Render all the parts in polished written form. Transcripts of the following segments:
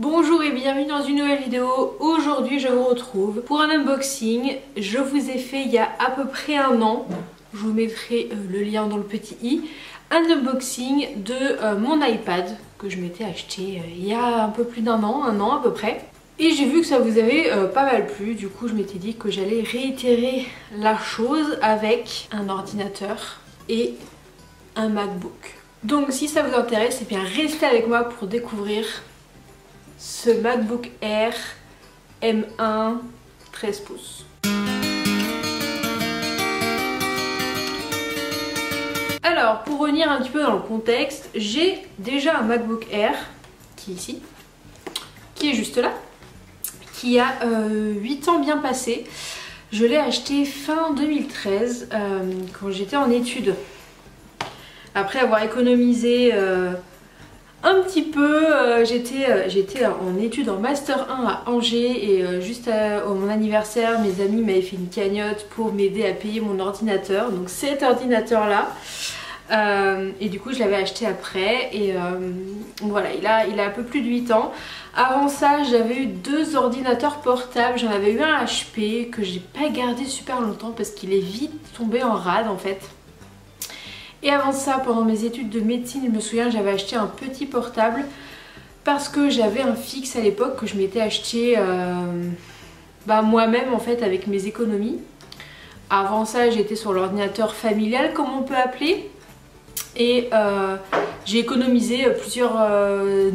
Bonjour et bienvenue dans une nouvelle vidéo. Aujourd'hui je vous retrouve pour un unboxing. Je vous ai fait il y a à peu près un an, je vous mettrai le lien dans le petit i, un unboxing de mon iPad que je m'étais acheté il y a un peu plus d'un an à peu près. Et j'ai vu que ça vous avait pas mal plu, du coup je m'étais dit que j'allais réitérer la chose avec un ordinateur et un MacBook. Donc si ça vous intéresse, eh bien restez avec moi pour découvrir ce MacBook Air M1 13 pouces. Alors pour revenir un petit peu dans le contexte, j'ai déjà un MacBook Air qui est ici, qui est juste là, qui a 8 ans bien passés. Je l'ai acheté fin 2013 quand j'étais en études. Après avoir économisé un petit peu, j'étais en études en Master 1 à Angers et juste à mon anniversaire, mes amis m'avaient fait une cagnotte pour m'aider à payer mon ordinateur. Donc cet ordinateur là, et du coup je l'avais acheté après et voilà, il a un peu plus de 8 ans. Avant ça j'avais eu deux ordinateurs portables, j'en avais eu un HP que j'ai pas gardé super longtemps parce qu'il est vite tombé en rade en fait. Et avant ça, pendant mes études de médecine, je me souviens, j'avais acheté un petit portable parce que j'avais un fixe à l'époque que je m'étais acheté moi-même en fait avec mes économies. Avant ça, j'étais sur l'ordinateur familial comme on peut appeler. Et j'ai économisé plusieurs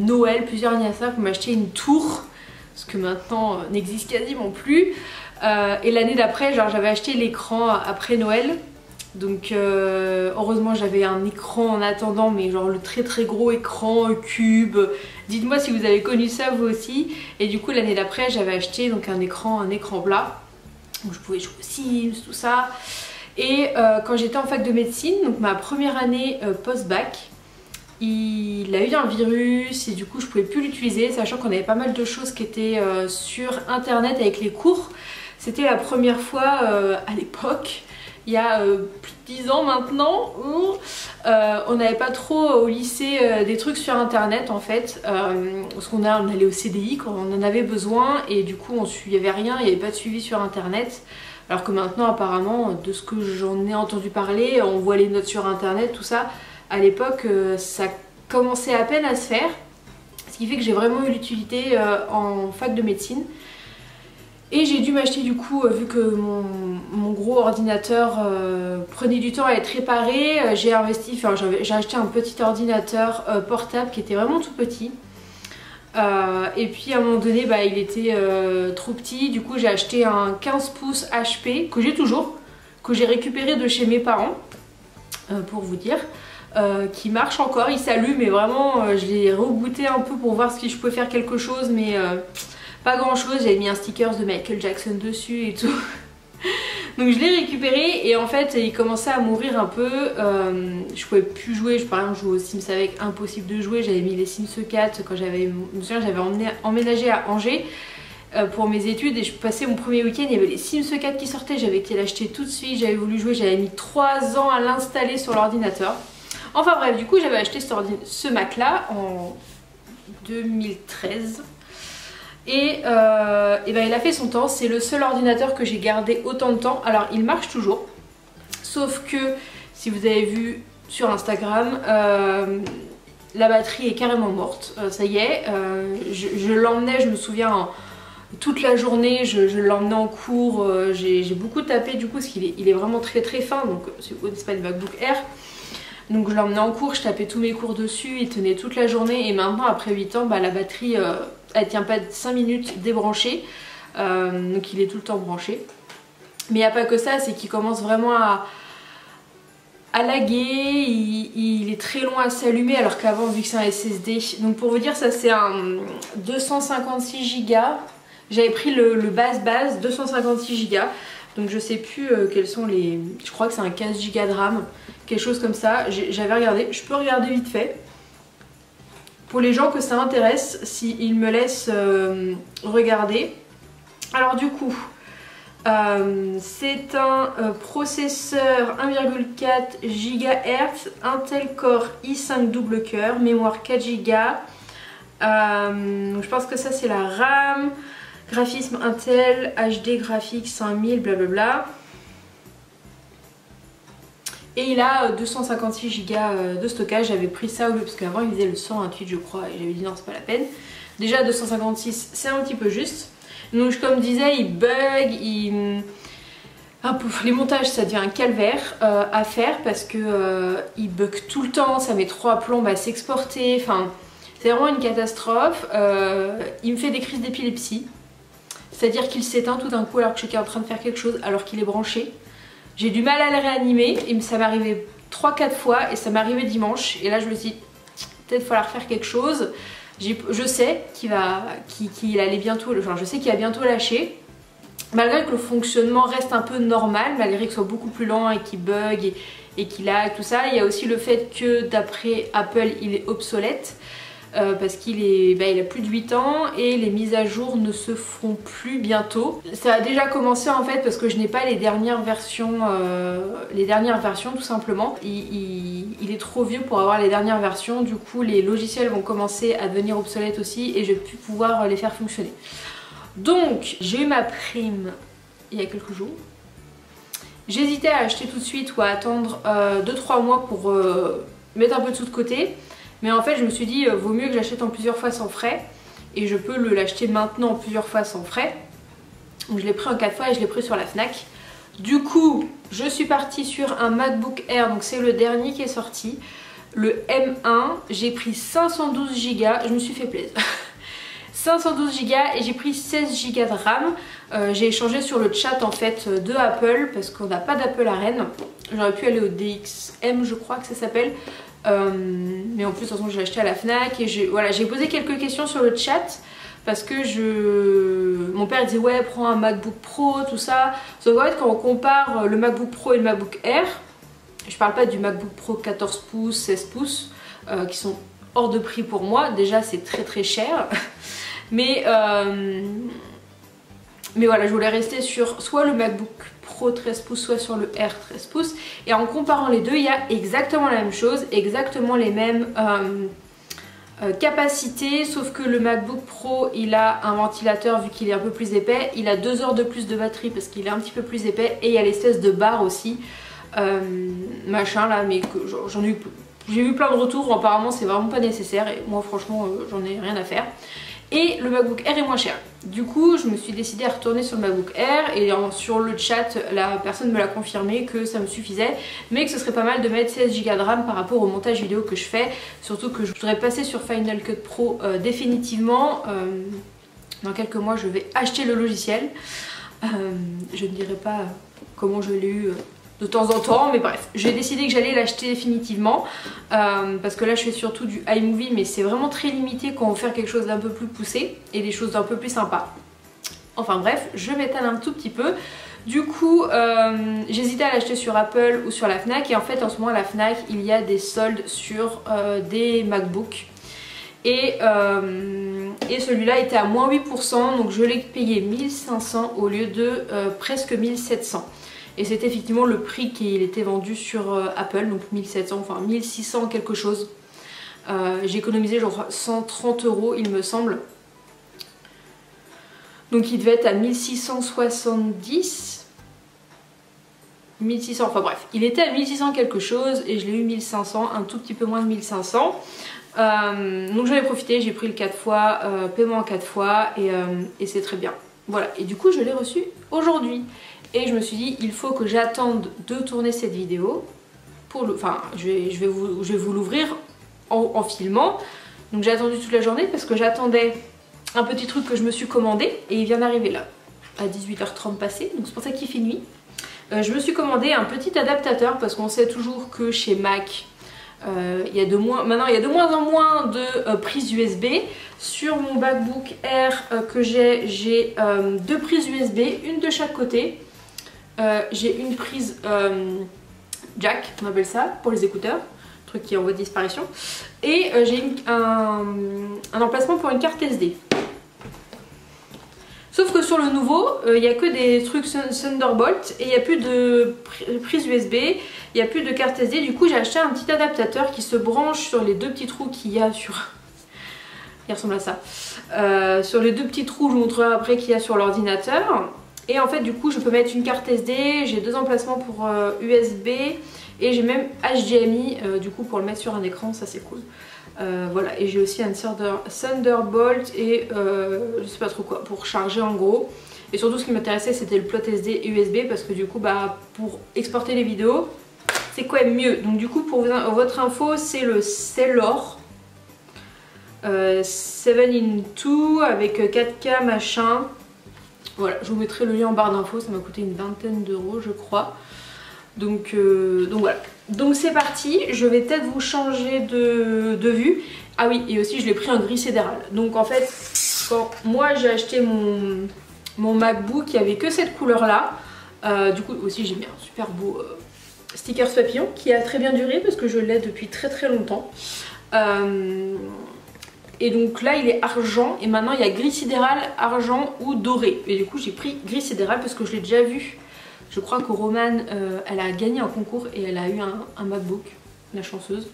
Noël, plusieurs anniversaires pour m'acheter une tour, ce que maintenant n'existe quasiment plus. Et l'année d'après, j'avais acheté l'écran après Noël. Donc heureusement j'avais un écran en attendant, mais genre le très très gros écran cube. Dites-moi si vous avez connu ça vous aussi. Et du coup l'année d'après j'avais acheté donc un écran plat. Donc je pouvais jouer aux Sims, tout ça. Et quand j'étais en fac de médecine, donc ma première année post-bac, il a eu un virus et du coup je pouvais plus l'utiliser, sachant qu'on avait pas mal de choses qui étaient sur internet avec les cours. C'était la première fois à l'époque, il y a plus de 10 ans maintenant, où on n'avait pas trop au lycée des trucs sur internet en fait, parce qu'on allait au CDI quand on en avait besoin et du coup il n'y avait rien, il n'y avait pas de suivi sur internet. Alors que maintenant apparemment, de ce que j'en ai entendu parler, on voit les notes sur internet, tout ça. À l'époque ça commençait à peine à se faire, ce qui fait que j'ai vraiment eu l'utilité en fac de médecine. Et j'ai dû m'acheter du coup, vu que mon gros ordinateur prenait du temps à être réparé, j'ai acheté un petit ordinateur portable qui était vraiment tout petit. Et puis à un moment donné, il était trop petit, du coup j'ai acheté un 15 pouces HP, que j'ai toujours, que j'ai récupéré de chez mes parents, pour vous dire, qui marche encore, il s'allume, mais vraiment je l'ai rebooté un peu pour voir si je pouvais faire quelque chose, mais pas grand chose, j'avais mis un sticker de Michael Jackson dessus et tout. Donc je l'ai récupéré et en fait il commençait à mourir un peu, je pouvais plus jouer, par exemple jouer aux Sims avec, impossible de jouer, j'avais mis les Sims 4 quand j'avais emménagé à Angers pour mes études et je passais mon premier week-end, il y avait les Sims 4 qui sortaient, j'avais été l'acheter tout de suite, j'avais voulu jouer, j'avais mis 3 ans à l'installer sur l'ordinateur. Enfin bref, du coup j'avais acheté ce Mac là en 2013. Et il a fait son temps, c'est le seul ordinateur que j'ai gardé autant de temps. Alors il marche toujours, sauf que si vous avez vu sur Instagram, la batterie est carrément morte, ça y est. Je l'emmenais, je me souviens, toute la journée, je l'emmenais en cours, j'ai beaucoup tapé du coup parce qu'il est vraiment très très fin, donc c'est pas le MacBook Air. Donc je l'emmenais en cours, je tapais tous mes cours dessus, il tenait toute la journée et maintenant après 8 ans, la batterie elle tient pas 5 minutes débranchée, donc il est tout le temps branché. Mais il n'y a pas que ça, c'est qu'il commence vraiment à laguer, il est très long à s'allumer alors qu'avant vu que c'est un SSD. Donc pour vous dire, ça c'est un 256 Go, j'avais pris le base 256 Go. Donc je sais plus quels sont les... Je crois que c'est un 15 Go de RAM, quelque chose comme ça. J'avais regardé, je peux regarder vite fait. Pour les gens que ça intéresse, s'ils me laissent regarder. Alors du coup, c'est un processeur 1,4 GHz, Intel Core i5 double cœur, mémoire 4 Go. Je pense que ça c'est la RAM. Graphisme Intel, HD graphique 5000, blablabla. Et il a 256 Go de stockage. J'avais pris ça au lieu parce qu'avant il faisait le 128 je crois et j'avais dit non c'est pas la peine. Déjà 256 c'est un petit peu juste. Donc comme je disais il bug, les montages ça devient un calvaire à faire parce que il bug tout le temps, ça met 3 plombes à s'exporter, enfin c'est vraiment une catastrophe. Il me fait des crises d'épilepsie, c'est-à-dire qu'il s'éteint tout d'un coup alors que je suis en train de faire quelque chose alors qu'il est branché. J'ai du mal à le réanimer et ça m'est arrivé 3-4 fois et ça m'est arrivé dimanche et là je me suis dit peut-être falloir faire quelque chose. Je sais qu'il allait bientôt, enfin je sais qu'il va bientôt lâcher. Malgré que le fonctionnement reste un peu normal, malgré qu'il soit beaucoup plus lent et qu'il bug et qu'il lag, tout ça, il y a aussi le fait que d'après Apple il est obsolète. Parce qu'il a plus de 8 ans et les mises à jour ne se feront plus bientôt. Ça a déjà commencé en fait parce que je n'ai pas les dernières versions tout simplement. Il est trop vieux pour avoir les dernières versions, du coup les logiciels vont commencer à devenir obsolètes aussi et je vais plus pouvoir les faire fonctionner. Donc j'ai eu ma prime il y a quelques jours. J'hésitais à acheter tout de suite ou à attendre 2-3 mois pour mettre un peu de sous de côté. Mais en fait je me suis dit vaut mieux que j'achète en plusieurs fois sans frais. Et je peux l'acheter maintenant en plusieurs fois sans frais. Donc je l'ai pris en 4 fois et je l'ai pris sur la Fnac. Du coup je suis partie sur un MacBook Air, donc c'est le dernier qui est sorti. Le M1, j'ai pris 512 Go, je me suis fait plaisir. 512 Go et j'ai pris 16 Go de RAM. J'ai échangé sur le chat en fait de Apple parce qu'on n'a pas d'Apple à Rennes. J'aurais pu aller au DXM je crois que ça s'appelle. Mais en plus de toute façon je l'ai acheté à la Fnac et j'ai posé quelques questions sur le chat parce que mon père disait ouais prends un MacBook Pro tout ça. Sauf qu'en fait quand on compare le MacBook Pro et le MacBook Air, je parle pas du MacBook Pro 14 pouces, 16 pouces qui sont hors de prix pour moi, déjà c'est très très cher. Mais voilà, je voulais rester sur soit le MacBook Pro 13 pouces, soit sur le Air 13 pouces. Et en comparant les deux, il y a exactement la même chose, exactement les mêmes capacités. Sauf que le MacBook Pro, il a un ventilateur vu qu'il est un peu plus épais. Il a 2 heures de plus de batterie parce qu'il est un petit peu plus épais. Et il y a l'espèce de barre aussi, machin là, mais que j'ai vu plein de retours. Apparemment, c'est vraiment pas nécessaire. Et moi, franchement, j'en ai rien à faire. Et le MacBook Air est moins cher. Du coup je me suis décidée à retourner sur le MacBook Air et sur le chat la personne me l'a confirmé que ça me suffisait, mais que ce serait pas mal de mettre 16 Go de RAM par rapport au montage vidéo que je fais. Surtout que je voudrais passer sur Final Cut Pro définitivement. Dans quelques mois je vais acheter le logiciel. Je ne dirai pas comment je l'ai eu de temps en temps, mais bref, j'ai décidé que j'allais l'acheter définitivement parce que là je fais surtout du iMovie, mais c'est vraiment très limité quand on veut faire quelque chose d'un peu plus poussé et des choses d'un peu plus sympas. Enfin bref, je m'étale un tout petit peu. Du coup j'hésitais à l'acheter sur Apple ou sur la Fnac et en fait en ce moment à la Fnac il y a des soldes sur des MacBooks et celui-là était à moins 8%, donc je l'ai payé 1500 au lieu de presque 1700. Et c'était effectivement le prix qu'il était vendu sur Apple, donc 1700, enfin 1600 quelque chose. J'ai économisé genre 130 € il me semble. Donc il devait être à 1670. 1600, enfin bref, il était à 1600 quelque chose et je l'ai eu 1500, un tout petit peu moins de 1500. Donc j'en ai profité, j'ai pris le 4 fois, paiement en 4 fois et c'est très bien. Voilà, et du coup je l'ai reçu aujourd'hui. Et je me suis dit, il faut que j'attende de tourner cette vidéo. Enfin, je vais vous l'ouvrir en filmant. Donc j'ai attendu toute la journée parce que j'attendais un petit truc que je me suis commandé. Et il vient d'arriver là, à 18h30 passé. Donc c'est pour ça qu'il fait nuit. Je me suis commandé un petit adaptateur parce qu'on sait toujours que chez Mac, maintenant il y a de moins en moins de prises USB. Sur mon MacBook Air que j'ai 2 prises USB, une de chaque côté. J'ai une prise jack, on appelle ça, pour les écouteurs, truc qui est en voie de disparition, et j'ai un emplacement pour une carte SD. Sauf que sur le nouveau, il n'y a que des trucs Thunderbolt et il n'y a plus de prise USB, il n'y a plus de carte SD. Du coup j'ai acheté un petit adaptateur qui se branche sur les 2 petits trous qu'il y a sur Il ressemble à ça. Sur les deux petits trous, je vous montrerai après qu'il y a sur l'ordinateur. Et en fait du coup je peux mettre une carte SD, j'ai deux emplacements pour USB et j'ai même HDMI du coup pour le mettre sur un écran, ça c'est cool. Voilà, et j'ai aussi un Thunderbolt et je sais pas trop quoi pour charger en gros. Et surtout ce qui m'intéressait c'était le plot SD et USB parce que du coup bah pour exporter les vidéos c'est quand même mieux. Donc du coup pour votre info c'est le Sailor 7 in 2 avec 4K machin. Voilà, je vous mettrai le lien en barre d'infos, ça m'a coûté une vingtaine d'euros je crois. Donc voilà. Donc c'est parti, je vais peut-être vous changer de vue. Ah oui, et aussi je l'ai pris en gris sidéral. Donc en fait, quand moi j'ai acheté mon MacBook, il n'y avait que cette couleur là. Du coup aussi j'ai mis un super beau sticker papillon qui a très bien duré parce que je l'ai depuis très très longtemps. Et donc là il est argent et maintenant il y a gris sidéral, argent ou doré. Et du coup j'ai pris gris sidéral parce que je l'ai déjà vu. Je crois que Romane elle a gagné un concours et elle a eu un MacBook, la chanceuse.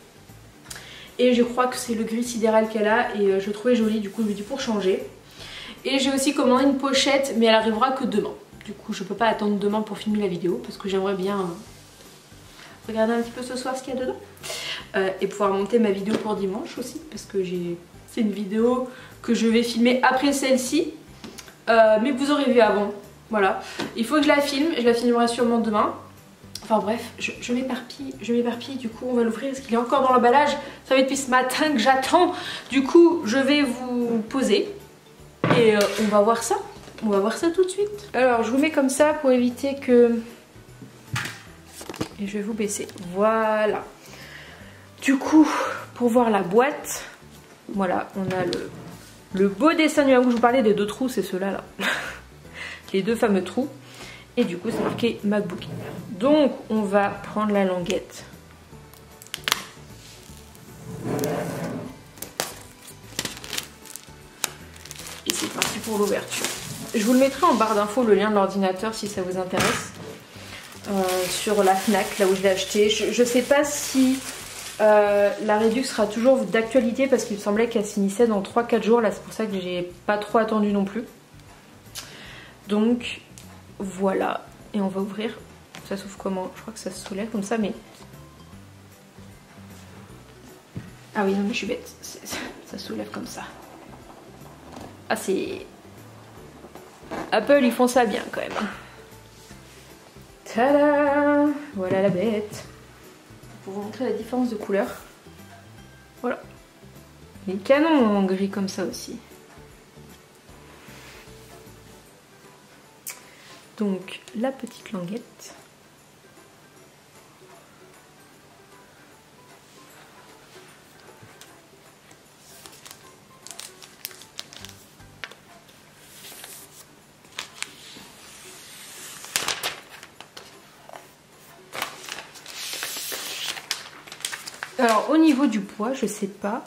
Et je crois que c'est le gris sidéral qu'elle a et je le trouvais joli, du coup je lui dis pour changer. Et j'ai aussi commandé une pochette mais elle arrivera que demain. Du coup je peux pas attendre demain pour filmer la vidéo parce que j'aimerais bien regarder un petit peu ce soir ce qu'il y a dedans. Et pouvoir monter ma vidéo pour dimanche aussi parce que c'est une vidéo que je vais filmer après celle-ci. Mais vous aurez vu avant. Voilà, il faut que je la filmerai sûrement demain. Enfin bref, je m'éparpille, du coup on va l'ouvrir parce qu'il est encore dans l'emballage. Ça fait depuis ce matin que j'attends. Du coup je vais vous poser et on va voir ça. On va voir ça tout de suite. Alors je vous mets comme ça pour éviter que... Et je vais vous baisser, voilà. Du coup, pour voir la boîte, voilà, on a le beau dessin animé où je vous parlais des deux trous, c'est ceux-là là. Les deux fameux trous. Et du coup c'est marqué MacBook. Donc on va prendre la languette. Et c'est parti pour l'ouverture. Je vous le mettrai en barre d'infos le lien de l'ordinateur si ça vous intéresse. Sur la Fnac, là où je l'ai acheté. Je sais pas si la réduc sera toujours d'actualité parce qu'il me semblait qu'elle finissait dans 3-4 jours. Là c'est pour ça que j'ai pas trop attendu non plus. Donc voilà, et on va ouvrir. Ça s'ouvre comment? Je crois que ça se soulève comme ça, mais... Ah oui, non mais je suis bête, ça se soulève comme ça. Ah c'est... Apple ils font ça bien quand même. Tada! Voilà la bête. Pour vous montrer la différence de couleur. Voilà. Les canons en gris comme ça aussi. Donc la petite languette. Alors au niveau du poids, je sais pas.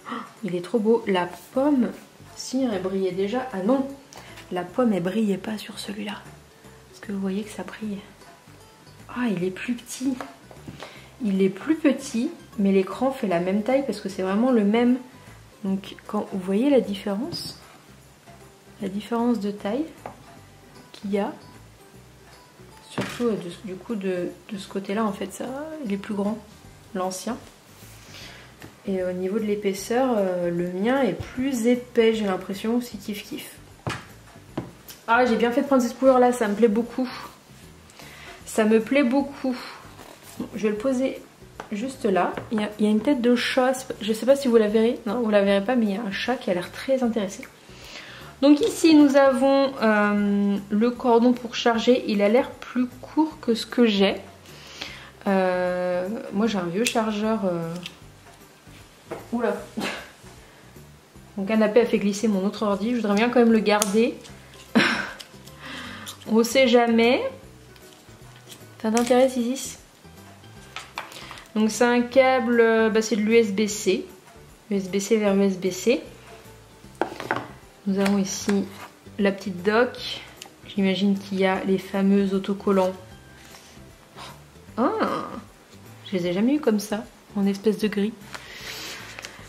Oh, il est trop beau. La pomme, si elle brillait déjà. Ah non, la pomme elle brillait pas sur celui-là. Que vous voyez que ça brille. Ah, il est plus petit. Il est plus petit, mais l'écran fait la même taille parce que c'est vraiment le même. Donc, quand vous voyez la différence de taille qu'il y a, surtout du coup de ce côté-là, en fait, ça, il est plus grand, l'ancien. Et au niveau de l'épaisseur, le mien est plus épais, j'ai l'impression, aussi kiff. Ah, j'ai bien fait de prendre cette couleur là, ça me plaît beaucoup. Ça me plaît beaucoup. Bon, je vais le poser juste là. Il y a une tête de chat, je sais pas si vous la verrez. Non, vous la verrez pas, mais il y a un chat qui a l'air très intéressé. Donc ici nous avons le cordon pour charger. Il a l'air plus court que ce que j'ai. Moi j'ai un vieux chargeur. Oula. Mon canapé a fait glisser mon autre ordi. Je voudrais bien quand même le garder. On sait jamais. Ça t'intéresse Isis? Donc c'est un câble, c'est de l'USB-C. USB-C vers USB-C. Nous avons ici la petite dock. J'imagine qu'il y a les fameux autocollants. Ah, je les ai jamais eu comme ça, en espèce de gris.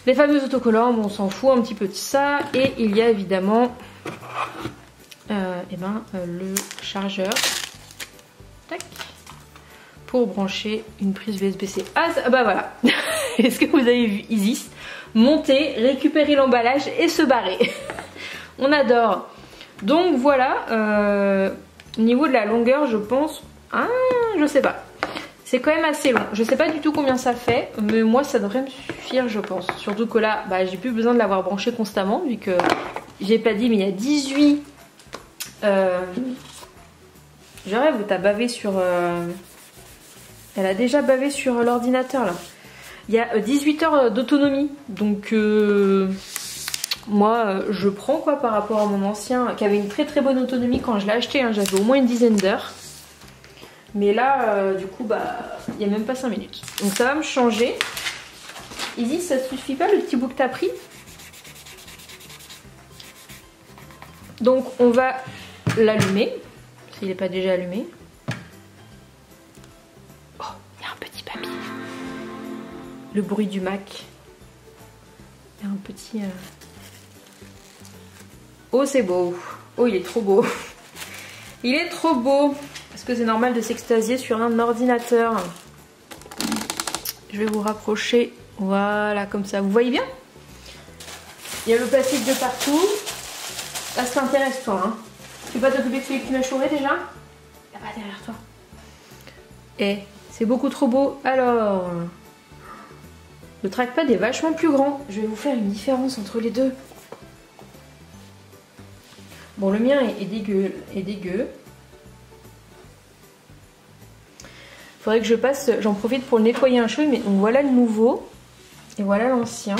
Les fameux autocollants, bon, on s'en fout un petit peu de ça. Et il y a évidemment le chargeur. Tac. Pour brancher une prise USB-C. Ah bah voilà. Est-ce que vous avez vu Isis monter, récupérer l'emballage et se barrer? On adore. Donc voilà, au niveau de la longueur, je pense... Ah, je sais pas. C'est quand même assez long. Je sais pas du tout combien ça fait, mais moi ça devrait me suffire, je pense. Surtout que là, bah, j'ai plus besoin de l'avoir branché constamment, vu que j'ai pas dit, mais il y a 18... Je rêve, t'as bavé sur... Elle a déjà bavé sur l'ordinateur là. Il y a 18 heures d'autonomie. Donc moi je prends quoi par rapport à mon ancien qui avait une très très bonne autonomie quand je l'ai acheté. Hein, j'avais au moins une dizaine d'heures. Mais là du coup bah il n'y a même pas 5 minutes. Donc ça va me changer. Izzy, ça te suffit pas le petit bout que t'as pris? Donc on va l'allumer. S'il n'est pas déjà allumé. Le bruit du Mac. Il y a un petit... Oh, c'est beau. Oh, il est trop beau. Il est trop beau. Est-ce que c'est normal de s'extasier sur un ordinateur? Je vais vous rapprocher. Voilà, comme ça. Vous voyez bien? Il y a le plastique de partout. Là, ça t'intéresse, toi. Hein. Tu vas pas t'occuper de celui que tu m'as chouré déjà? Là-bas, derrière toi. Eh, c'est beaucoup trop beau. Alors... Le trackpad est vachement plus grand. Je vais vous faire une différence entre les deux. Bon, le mien est dégueu. Faudrait que je passe, j'en profite pour le nettoyer un cheveu, mais donc voilà le nouveau. Et voilà l'ancien.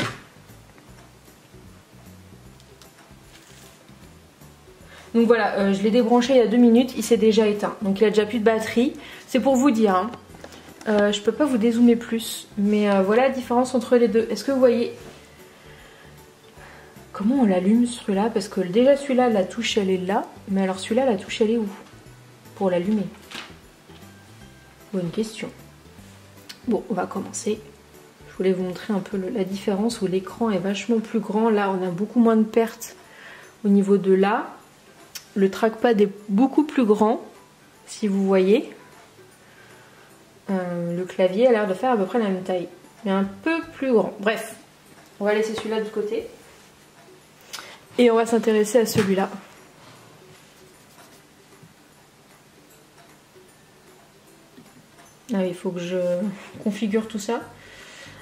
Donc voilà, je l'ai débranché il y a 2 minutes, il s'est déjà éteint. Donc il a déjà plus de batterie. C'est pour vous dire, hein. Je peux pas vous dézoomer plus, mais voilà la différence entre les deux. Est-ce que vous voyez comment on l'allume celui-là? Parce que déjà celui-là, la touche elle est là, mais alors celui-là, la touche elle est où pour l'allumer? Bonne question. Bon, on va commencer. Je voulais vous montrer un peu la différence où l'écran est vachement plus grand. Là, on a beaucoup moins de pertes au niveau de là. Le trackpad est beaucoup plus grand, si vous voyez. Le clavier a l'air de faire à peu près la même taille, mais un peu plus grand. Bref, on va laisser celui-là de côté. Et on va s'intéresser à celui-là. Ah oui, il faut que je configure tout ça.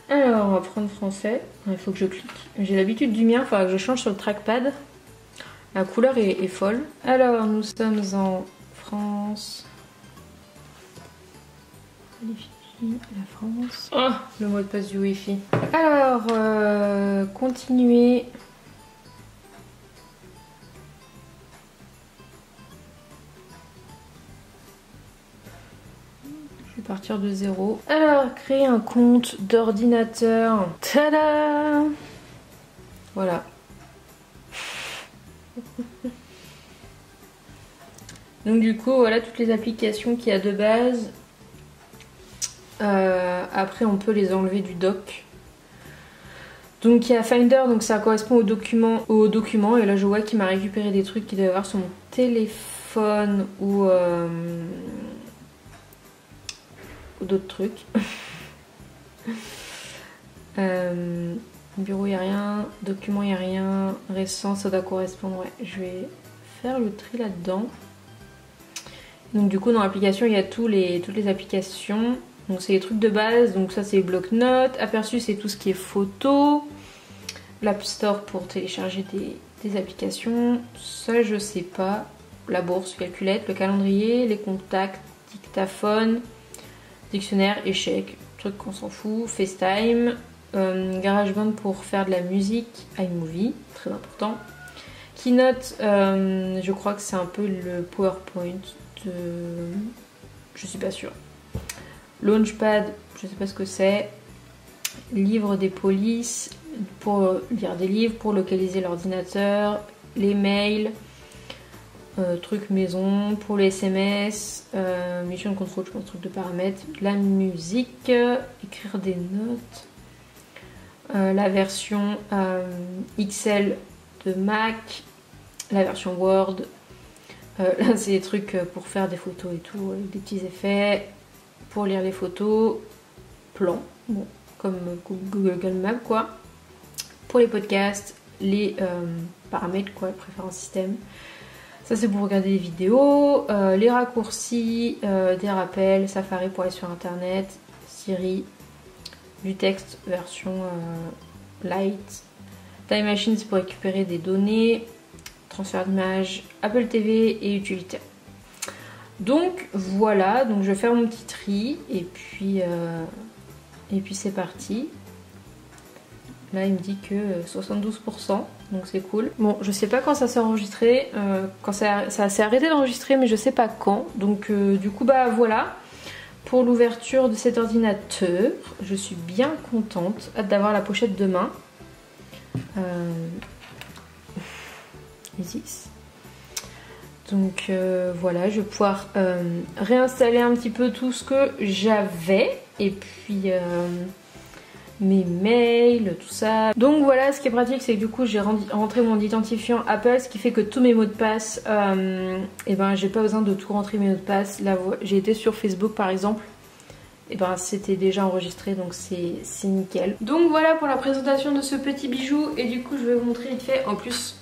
Alors, on va prendre français. Il faut que je clique. J'ai l'habitude du mien, il faudra que je change sur le trackpad. La couleur est folle. Alors, nous sommes en France. La France. Oh, le mot de passe du Wi-Fi. Alors, continuer. Je vais partir de 0. Alors, créer un compte d'ordinateur. Tada! Voilà. Donc du coup, voilà toutes les applications qu'il y a de base. Après on peut les enlever du doc. Donc il y a Finder, donc ça correspond au document et là je vois qu'il m'a récupéré des trucs qu'il devait avoir sur mon téléphone ou d'autres trucs. Bureau il n'y a rien, document il n'y a rien, récent ça doit correspondre, ouais. Je vais faire le tri là-dedans. Donc du coup dans l'application il y a toutes les applications. Donc c'est les trucs de base, donc ça c'est bloc-notes, aperçu c'est tout ce qui est photo, l'App Store pour télécharger des applications, ça je sais pas, la bourse, calculette, le calendrier, les contacts, dictaphone, dictionnaire, échec, truc qu'on s'en fout, FaceTime, GarageBand pour faire de la musique, iMovie, très important, Keynote, je crois que c'est un peu le PowerPoint de... je suis pas sûre. Launchpad, je sais pas ce que c'est. Livre des polices, pour lire des livres, pour localiser l'ordinateur, les mails, trucs maison, pour les SMS, mission control, je pense, truc de paramètres, la musique, écrire des notes, la version XL de Mac, la version Word. Là c'est des trucs pour faire des photos et tout, avec des petits effets, pour lire les photos, plan, bon, comme Google Maps quoi. Pour les podcasts, les paramètres quoi, les préférences système. Ça c'est pour regarder des vidéos, les raccourcis, des rappels, Safari pour aller sur internet, Siri, du texte version light, Time Machine c'est pour récupérer des données, transfert d'images, Apple TV et utilitaire. Donc voilà, donc je vais faire mon petit tri et puis c'est parti. Là il me dit que 72%, donc c'est cool. Bon, je sais pas quand ça s'est enregistré, quand ça s'est arrêté d'enregistrer, mais je sais pas quand. Donc du coup bah voilà pour l'ouverture de cet ordinateur. Je suis bien contente, hâte d'avoir la pochette demain. Donc voilà, je vais pouvoir réinstaller un petit peu tout ce que j'avais et puis mes mails, tout ça. Donc voilà, ce qui est pratique c'est que du coup j'ai rentré mon identifiant Apple, ce qui fait que tous mes mots de passe, et ben j'ai pas besoin de tout rentrer mes mots de passe. Là j'ai été sur Facebook par exemple, et ben c'était déjà enregistré, donc c'est nickel. Donc voilà pour la présentation de ce petit bijou, et du coup je vais vous montrer vite fait. En plus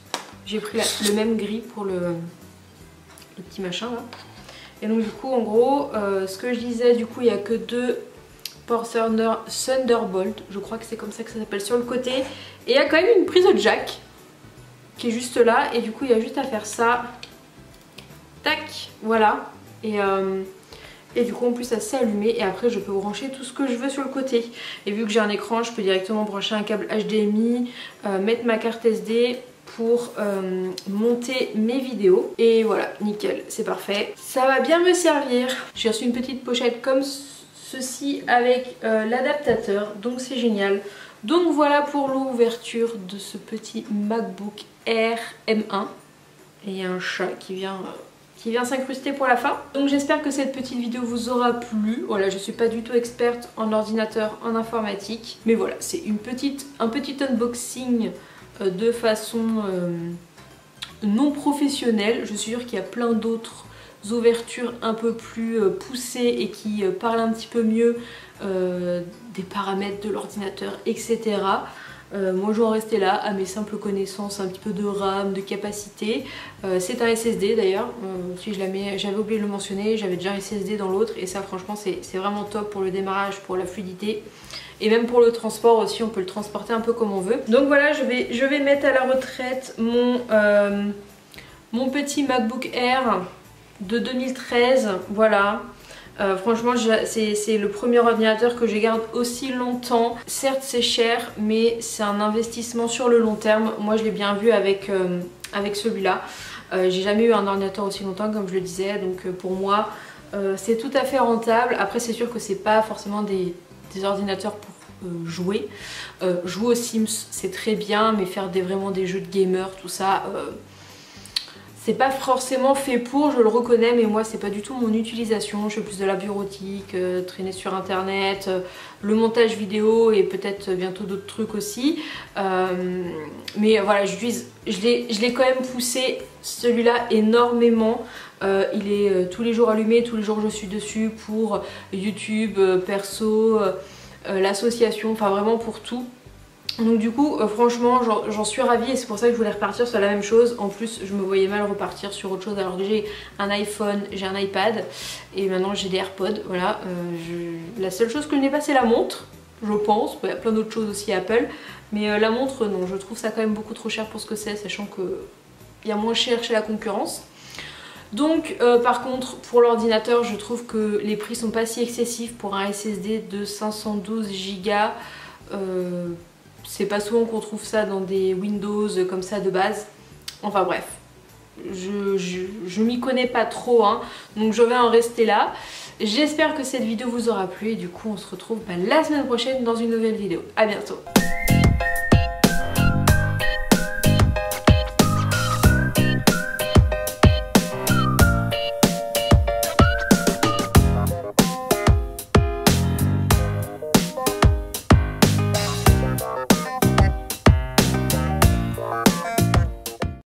j'ai pris le même gris pour le petit machin là. Et donc du coup en gros ce que je disais, du coup il n'y a que deux ports Thunderbolt, je crois que c'est comme ça que ça s'appelle, sur le côté. Et il y a quand même une prise de jack qui est juste là, et du coup il y a juste à faire ça, tac, voilà. Et du coup en plus ça s'est allumé, et après je peux brancher tout ce que je veux sur le côté. Et vu que j'ai un écran, je peux directement brancher un câble HDMI, mettre ma carte SD pour monter mes vidéos. Et voilà, nickel, c'est parfait. Ça va bien me servir. J'ai reçu une petite pochette comme ceci avec l'adaptateur, donc c'est génial. Donc voilà pour l'ouverture de ce petit MacBook Air M1. Et il y a un chat qui vient s'incruster pour la fin. Donc j'espère que cette petite vidéo vous aura plu. Voilà, je suis pas du tout experte en ordinateur, en informatique, mais voilà, c'est un petit unboxing de façon non professionnelle. Je suis sûre qu'il y a plein d'autres ouvertures un peu plus poussées et qui parlent un petit peu mieux des paramètres de l'ordinateur, etc. Moi je vais en rester là à mes simples connaissances, un petit peu de RAM, de capacité. C'est un SSD d'ailleurs, si je la mets, j'avais oublié de le mentionner, j'avais déjà un SSD dans l'autre, et ça franchement c'est vraiment top pour le démarrage, pour la fluidité. Et même pour le transport aussi, on peut le transporter un peu comme on veut. Donc voilà, je vais mettre à la retraite mon petit MacBook Air de 2013, voilà. Franchement c'est le premier ordinateur que je garde aussi longtemps. Certes c'est cher, mais c'est un investissement sur le long terme. Moi je l'ai bien vu avec celui-là. J'ai jamais eu un ordinateur aussi longtemps comme je le disais, donc pour moi c'est tout à fait rentable. Après c'est sûr que c'est pas forcément des ordinateurs pour jouer. Jouer aux Sims c'est très bien, mais faire vraiment des jeux de gamer, tout ça... c'est pas forcément fait pour, je le reconnais, mais moi c'est pas du tout mon utilisation. Je fais plus de la bureautique, traîner sur internet, le montage vidéo et peut-être bientôt d'autres trucs aussi. Mais voilà, je l'ai quand même poussé celui-là énormément. Il est tous les jours allumé, tous les jours je suis dessus pour YouTube, perso, l'association, enfin vraiment pour tout. Donc du coup franchement j'en suis ravie, et c'est pour ça que je voulais repartir sur la même chose. En plus je me voyais mal repartir sur autre chose, alors que j'ai un iPhone, j'ai un iPad et maintenant j'ai des AirPods. Voilà, la seule chose que je n'ai pas c'est la montre, je pense. Il y a plein d'autres choses aussi Apple, mais la montre non, je trouve ça quand même beaucoup trop cher pour ce que c'est, sachant qu'il y a moins cher chez la concurrence. Donc par contre pour l'ordinateur je trouve que les prix sont pas si excessifs pour un SSD de 512 Go. C'est pas souvent qu'on trouve ça dans des Windows comme ça de base. Enfin bref, je m'y connais pas trop, hein, donc je vais en rester là. J'espère que cette vidéo vous aura plu, et du coup on se retrouve la semaine prochaine dans une nouvelle vidéo. À bientôt.